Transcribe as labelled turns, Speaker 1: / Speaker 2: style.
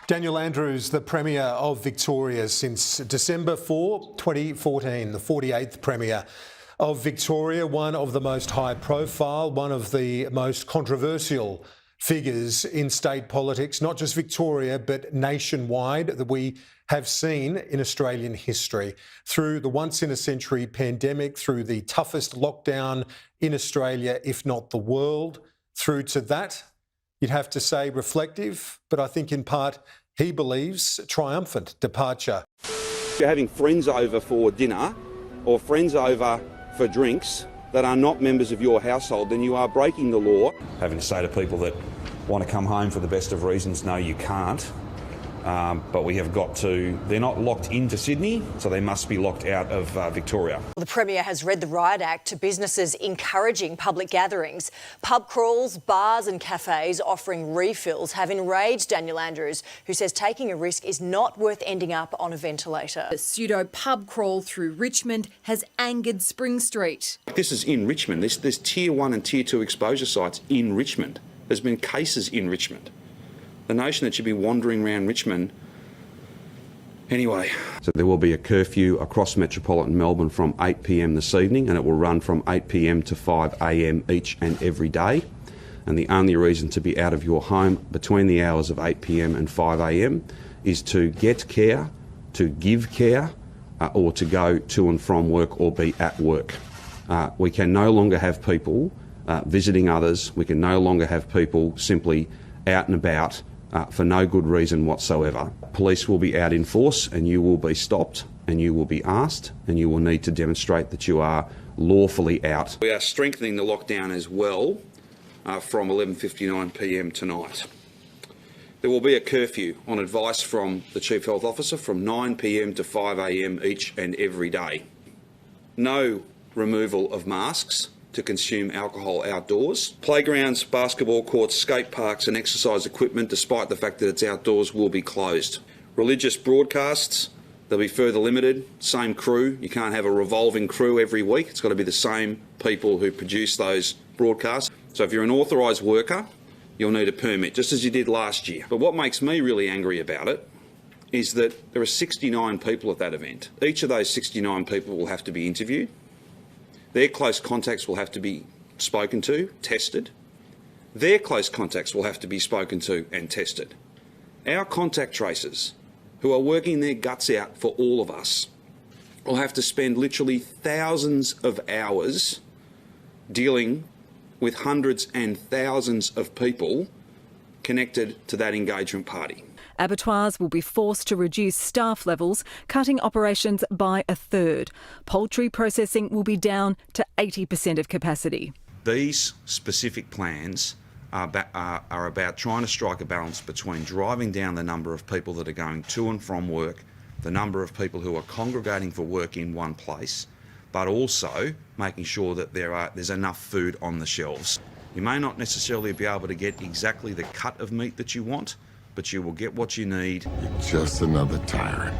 Speaker 1: Daniel Andrews, the Premier of Victoria since December 4, 2014, the 48th Premier of Victoria, one of the most high profile, one of the most controversial figures in state politics, not just Victoria, but nationwide, that we have seen in Australian history. Through the once-in-a-century pandemic, through the toughest lockdown in Australia, if not the world, through to that, you'd have to say reflective, but I think in part he believes triumphant departure.
Speaker 2: If you're having friends over for dinner or friends over for drinks that are not members of your household, then you are breaking the law.
Speaker 3: Having to say to people that want to come home for the best of reasons, no, you can't. But we have got to, they're not locked into Sydney, so they must be locked out of Victoria.
Speaker 4: The Premier has read the Riot Act to businesses encouraging public gatherings. Pub crawls, bars and cafes offering refills have enraged Daniel Andrews, who says taking a risk is not worth ending up on a ventilator.
Speaker 5: The pseudo pub crawl through Richmond has angered Spring Street.
Speaker 2: This is in Richmond. There's Tier 1 and Tier 2 exposure sites in Richmond. There's been cases in Richmond. The notion that you'd be wandering around Richmond. Anyway.
Speaker 6: So there will be a curfew across metropolitan Melbourne from 8 p.m. this evening, and it will run from 8 p.m. to 5 a.m. each and every day. And the only reason to be out of your home between the hours of 8 p.m. and 5 a.m. is to get care, to give care, or to go to and from work or be at work. We can no longer have people visiting others. We can no longer have people simply out and about for no good reason whatsoever. Police will be out in force and you will be stopped and you will be asked and you will need to demonstrate that you are lawfully out.
Speaker 2: We are strengthening the lockdown as well from 11:59 p.m. tonight. There will be a curfew on advice from the Chief Health Officer from 9 p.m. to 5 a.m. each and every day. No removal of masks to consume alcohol outdoors. Playgrounds, basketball courts, skate parks and exercise equipment, despite the fact that it's outdoors, will be closed. Religious broadcasts, they'll be further limited. Same crew. You can't have a revolving crew every week. It's got to be the same people who produce those broadcasts. So if you're an authorised worker, you'll need a permit, just as you did last year. But what makes me really angry about it is that there are 69 people at that event. Each of those 69 people will have to be interviewed. Their close contacts will have to be spoken to, tested. Their close contacts will have to be spoken to and tested. Our contact tracers, who are working their guts out for all of us, will have to spend literally thousands of hours dealing with hundreds and thousands of people connected to that engagement party.
Speaker 7: Abattoirs will be forced to reduce staff levels, cutting operations by a third. Poultry processing will be down to 80% of capacity.
Speaker 3: These specific plans are about trying to strike a balance between driving down the number of people that are going to and from work, the number of people who are congregating for work in one place, but also making sure that there's enough food on the shelves. You may not necessarily be able to get exactly the cut of meat that you want, but you will get what you need.
Speaker 8: You're just another tyrant.